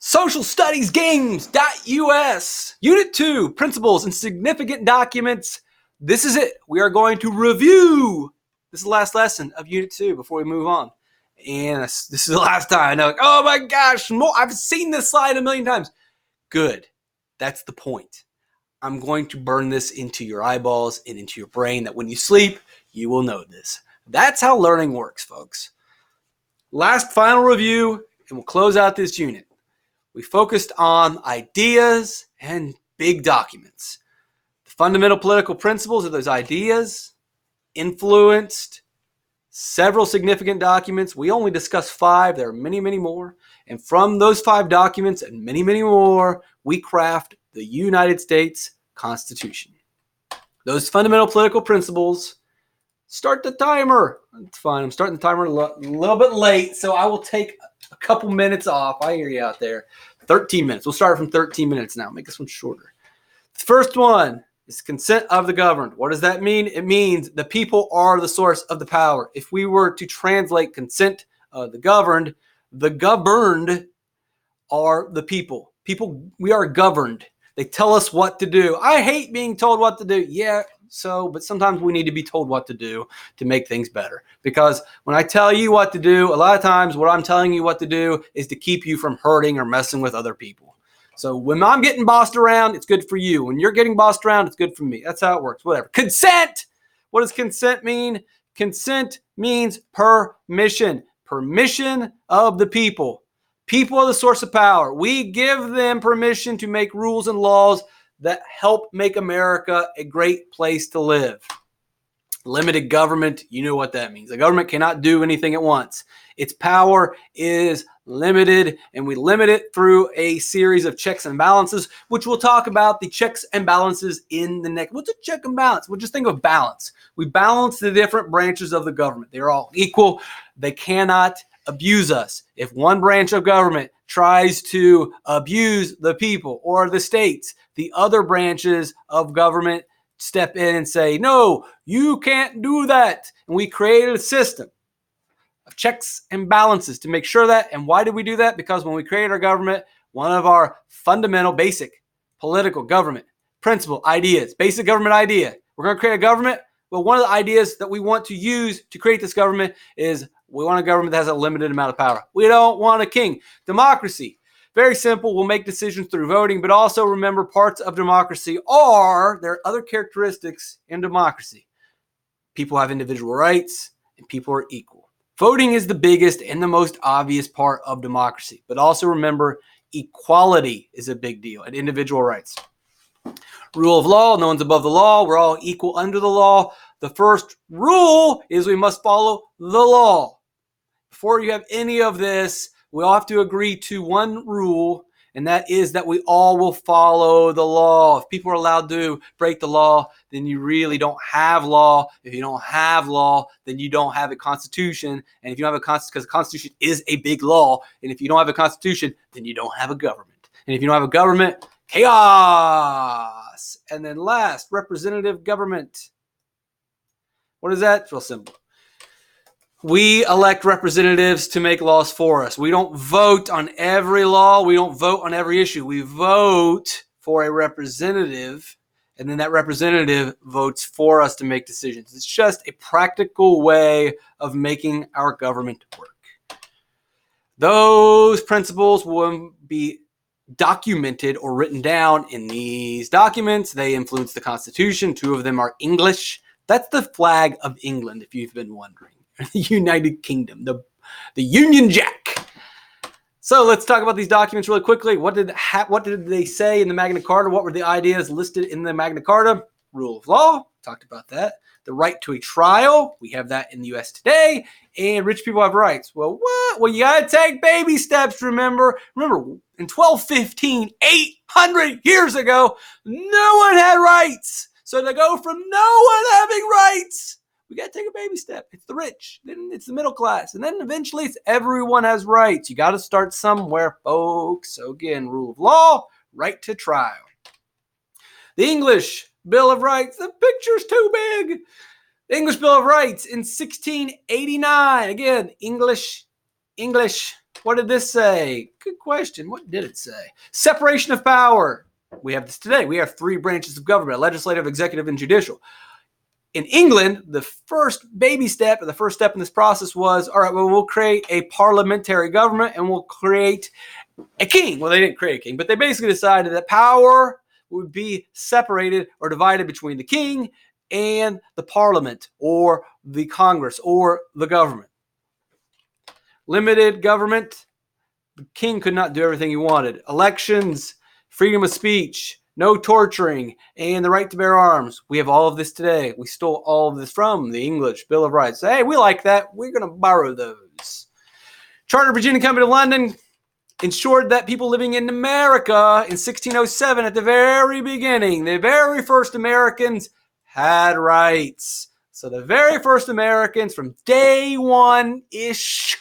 Social Studies Games.us, Unit 2, Principles and Significant Documents. This is it. We are going to review. This is the last lesson of Unit 2 before we move on. And this is the last time. I know, like, oh my gosh, I've seen this slide a million times. Good. That's the point. I'm going to burn this into your eyeballs and into your brain that when you sleep, you will know this. That's how learning works, folks. Last final review, and we'll close out this unit. We focused on ideas and big documents. The fundamental political principles of those ideas influenced several significant documents. We only discussed 5. There are many, many more. And from those 5 documents and many, many more, we craft the United States Constitution. Those fundamental political principles. Start the timer. It's fine. I'm starting the timer a little bit late, so I will take a couple minutes off. I hear you out there. 13 minutes. We'll start from 13 minutes now. Make this one shorter. The first one is consent of the governed. What does that mean? It means the people are the source of the power. If we were to translate consent of the governed are the people. People, we are governed. They tell us what to do. I hate being told what to do. Yeah, but sometimes we need to be told what to do to make things better. Because when I tell you what to do, a lot of times what I'm telling you what to do is to keep you from hurting or messing with other people. So when I'm getting bossed around, it's good for you. When you're getting bossed around, it's good for me. That's how it works. Whatever. Consent. What does consent mean? Consent means permission. Permission of the people. People are the source of power. We give them permission to make rules and laws that help make America a great place to live. Limited government, you know what that means. The government cannot do anything at once. Its power is limited, and we limit it through a series of checks and balances, which we'll talk about the checks and balances in the next. What's a check and balance? We'll just think of balance. We balance the different branches of the government. They're all equal. They cannot abuse us. If one branch of government tries to abuse the people or the states, the other branches of government step in and say, no, you can't do that. And we created a system of checks and balances to make sure that. And why did we do that? Because when we created our government, one of our fundamental basic political government principle ideas, basic government idea, we're going to create a government. Well, one of the ideas that we want to use to create this government is we want a government that has a limited amount of power. We don't want a king. Democracy. Very simple. We'll make decisions through voting, but also remember parts of democracy there are other characteristics in democracy. People have individual rights and people are equal. Voting is the biggest and the most obvious part of democracy, but also remember equality is a big deal and individual rights. Rule of law, no one's above the law. We're all equal under the law. The first rule is we must follow the law. Before you have any of this, we all have to agree to one rule, and that is that we all will follow the law. If people are allowed to break the law, then you really don't have law. If you don't have law, then you don't have a constitution. And if you don't have a constitution, because the constitution is a big law, and if you don't have a constitution, then you don't have a government. And if you don't have a government, chaos. And then last, representative government. What is that? It's real simple. We elect representatives to make laws for us. We don't vote on every law. We don't vote on every issue. We vote for a representative, and then that representative votes for us to make decisions. It's just a practical way of making our government work. Those principles will be documented or written down in these documents. They influence the Constitution. 2 of them are English. That's the flag of England, if you've been wondering. The United Kingdom, the Union Jack. So let's talk about these documents really quickly. What did they say in the Magna Carta? What were the ideas listed in the Magna Carta? Rule of law, talked about that. The right to a trial, we have that in the U.S. today. And rich people have rights. Well, what? Well, you got to take baby steps, remember. Remember, in 1215, 800 years ago, no one had rights. So to go from no one having rights, we got to take a baby step. It's the rich, then it's the middle class, and then eventually it's everyone has rights. You got to start somewhere, folks. So again, rule of law, right to trial. The English Bill of Rights, the picture's too big. The English Bill of Rights in 1689. Again, English What did this say? Good question. What did it say? Separation of power. We have this today. We have 3 branches of government: legislative, executive, and judicial. In England, the first baby step, or the first step in this process was, all right, well, we'll create a parliamentary government and we'll create a king. Well, they didn't create a king, but they basically decided that power would be separated or divided between the king and the parliament or the Congress or the government. Limited government. The king could not do everything he wanted. Elections, freedom of speech, no torturing, and the right to bear arms. We have all of this today. We stole all of this from the English Bill of Rights. Hey, we like that. We're going to borrow those. Charter of Virginia Company of London ensured that people living in America in 1607, at the very beginning, the very first Americans had rights. So the very first Americans from day one-ish,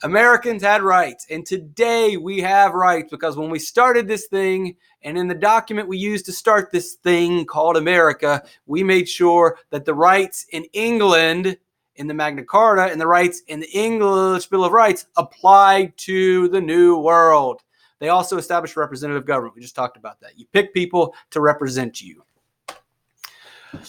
Americans had rights. And today we have rights because when we started this thing, and in the document we used to start this thing called America, we made sure that the rights in England in the Magna Carta and the rights in the English Bill of Rights applied to the New World. They also established representative government. We just talked about that. You pick people to represent you.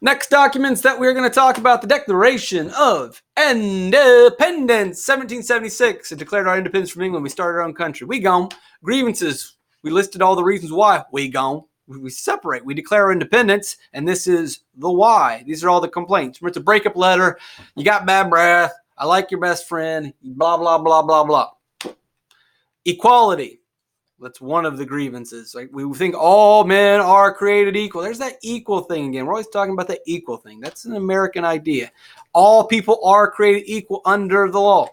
Next documents that we're going to talk about: the Declaration of Independence, 1776. It declared our independence from England. We started our own country. We gone. Grievances. We listed all the reasons why we gone. We separate. We declare our independence, and this is the why. These are all the complaints. It's a breakup letter. You got bad breath. I like your best friend. Blah, blah, blah, blah, blah. Equality. That's one of the grievances. Like, we think all men are created equal. There's that equal thing again. We're always talking about that equal thing. That's an American idea. All people are created equal under the law.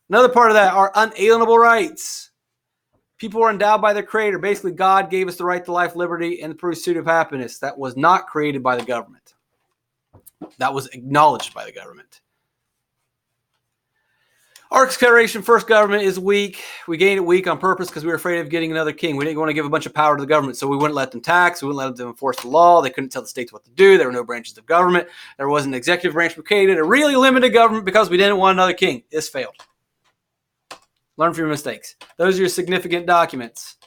Another part of that are unalienable rights. People are endowed by their creator. Basically, God gave us the right to life, liberty, and the pursuit of happiness. That was not created by the government. That was acknowledged by the government. Our Confederation first government is weak. We gained it weak on purpose because we were afraid of getting another king. We didn't want to give a bunch of power to the government, so we wouldn't let them tax. We wouldn't let them enforce the law. They couldn't tell the states what to do. There were no branches of government. There wasn't an executive branch. We created a really limited government because we didn't want another king. This failed. Learn from your mistakes. Those are your significant documents.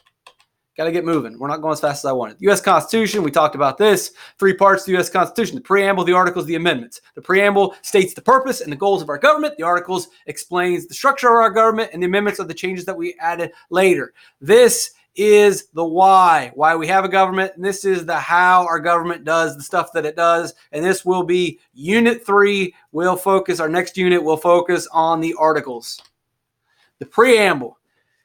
Got to get moving. We're not going as fast as I wanted. U.S. Constitution, we talked about this. 3 parts of the U.S. Constitution: the preamble, the articles, the amendments. The preamble states the purpose and the goals of our government. The articles explains the structure of our government, and the amendments are the changes that we added later. This is the why we have a government, and this is the how our government does the stuff that it does. And this will be Unit 3. Our next unit will focus on the articles. The preamble.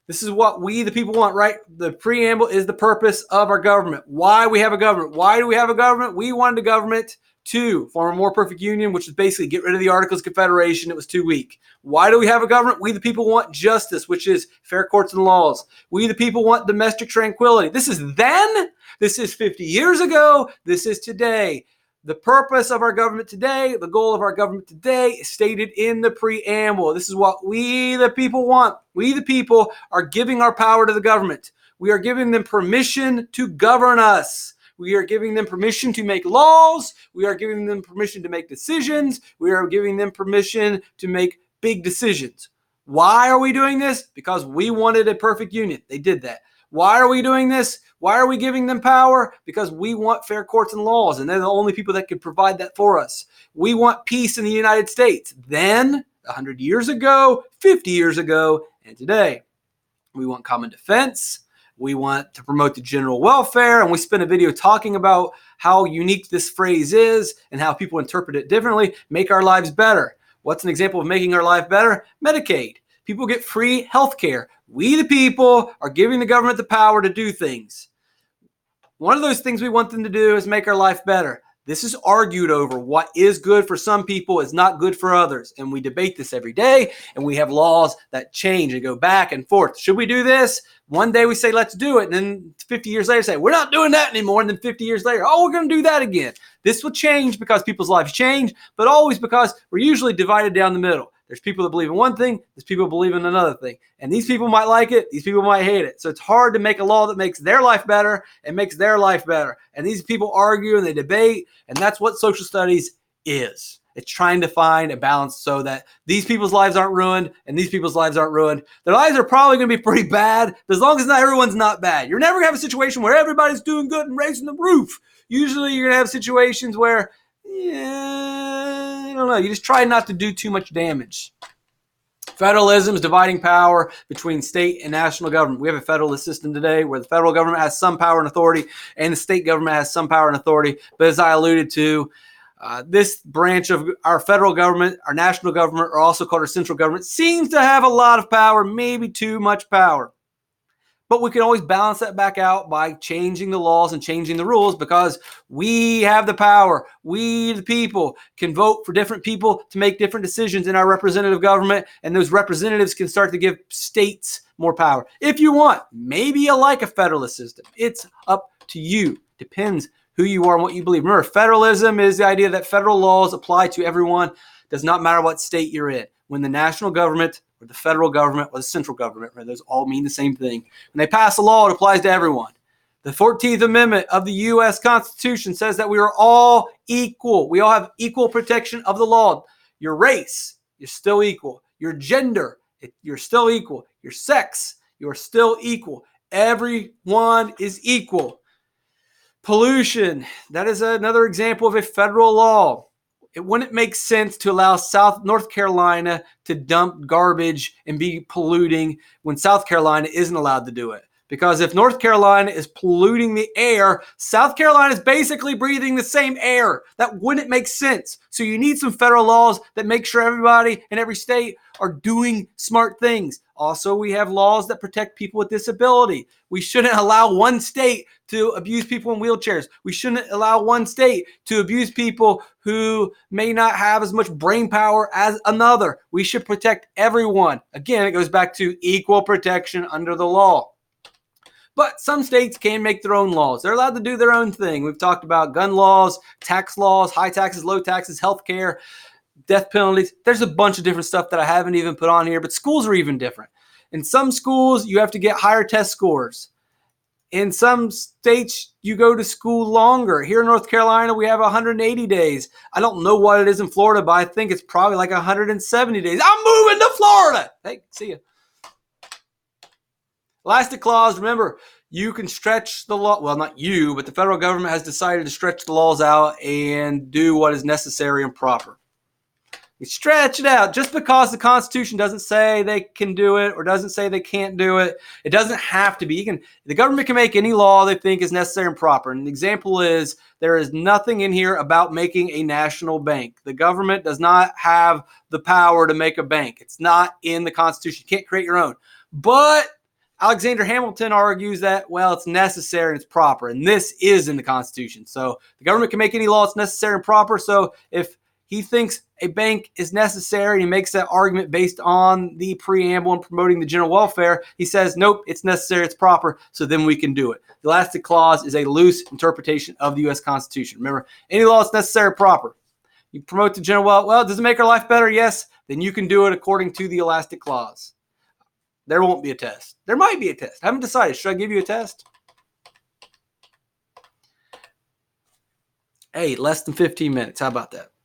This is what we, the people, want, right? The preamble is the purpose of our government. Why we have a government. Why do we have a government? We wanted a government to form a more perfect union, which is basically get rid of the Articles of Confederation. It was too weak. Why do we have a government? We, the people, want justice, which is fair courts and laws. We, the people, want domestic tranquility. This is then. This is 50 years ago. This is today. The purpose of our government today, the goal of our government today is stated in the preamble. This is what we, the people, want. We, the people, are giving our power to the government. We are giving them permission to govern us. We are giving them permission to make laws. We are giving them permission to make decisions. We are giving them permission to make big decisions. Why are we doing this? Because we wanted a perfect union. They did that. Why are we doing this? Why are we giving them power? Because we want fair courts and laws, and they're the only people that can provide that for us. We want peace in the United States. Then, 100 years ago, 50 years ago, and today, we want common defense. We want to promote the general welfare, and we spent a video talking about how unique this phrase is and how people interpret it differently. Make our lives better. What's an example of making our life better? Medicaid. People get free health care. We, the people, are giving the government the power to do things. One of those things we want them to do is make our life better. This is argued over. What is good for some people is not good for others. And we debate this every day, and we have laws that change and go back and forth. Should we do this? One day we say, let's do it. And then 50 years later, say, we're not doing that anymore. And then 50 years later, oh, we're going to do that again. This will change because people's lives change, but always because we're usually divided down the middle. There's people that believe in one thing. There's people who believe in another thing. And these people might like it. These people might hate it. So it's hard to make a law that makes their life better and makes their life better. And these people argue and they debate. And that's what social studies is. It's trying to find a balance so that these people's lives aren't ruined and these people's lives aren't ruined. Their lives are probably going to be pretty bad, but as long as not everyone's not bad. You're never going to have a situation where everybody's doing good and raising the roof. Usually you're going to have situations where, I don't know, you just try not to do too much damage. Federalism is dividing power between state and national government. We have a federalist system today where the federal government has some power and authority and the state government has some power and authority. But as I alluded to, this branch of our federal government, our national government, or also called our central government, seems to have a lot of power, maybe too much power. But we can always balance that back out by changing the laws and changing the rules because we have the power. We, the people, can vote for different people to make different decisions in our representative government, and those representatives can start to give states more power. If you want, maybe you like a federalist system. It's up to you. Depends who you are and what you believe. Remember, federalism is the idea that federal laws apply to everyone. Does not matter what state you're in. When the national government or the federal government or the central government, right, those all mean the same thing. When they pass a law, it applies to everyone. The 14th Amendment of the U.S. Constitution says that we are all equal. We all have equal protection of the law. Your race, you're still equal. Your gender, you're still equal. Your sex, you're still equal. Everyone is equal. Pollution, that is another example of a federal law. It wouldn't make sense to allow North Carolina to dump garbage and be polluting when South Carolina isn't allowed to do it. Because if North Carolina is polluting the air, South Carolina is basically breathing the same air. That wouldn't make sense. So you need some federal laws that make sure everybody in every state are doing smart things. Also, we have laws that protect people with disability. We shouldn't allow one state to abuse people in wheelchairs. We shouldn't allow one state to abuse people who may not have as much brain power as another. We should protect everyone. Again, it goes back to equal protection under the law. But some states can make their own laws. They're allowed to do their own thing. We've talked about gun laws, tax laws, high taxes, low taxes, healthcare, death penalties. There's a bunch of different stuff that I haven't even put on here, but schools are even different. In some schools, you have to get higher test scores. In some states, you go to school longer. Here in North Carolina, we have 180 days. I don't know what it is in Florida, but I think it's probably like 170 days. I'm moving to Florida. Hey, see ya. Elastic clause, remember, you can stretch the law. Well, not you, but the federal government has decided to stretch the laws out and do what is necessary and proper. You stretch it out. Just because the Constitution doesn't say they can do it or doesn't say they can't do it, it doesn't have to be. The government can make any law they think is necessary and proper. And the example is there is nothing in here about making a national bank. The government does not have the power to make a bank. It's not in the Constitution. You can't create your own. But Alexander Hamilton argues that, well, it's necessary and it's proper. And this is in the Constitution. So the government can make any law that's necessary and proper. So if he thinks a bank is necessary and he makes that argument based on the preamble and promoting the general welfare, he says, nope, it's necessary, it's proper, so then we can do it. The elastic clause is a loose interpretation of the U.S. Constitution. Remember, any law that's necessary or proper. You promote the general welfare, well, does it make our life better? Yes, then you can do it according to the elastic clause. There won't be a test. There might be a test. I haven't decided. Should I give you a test? Hey, less than 15 minutes. How about that?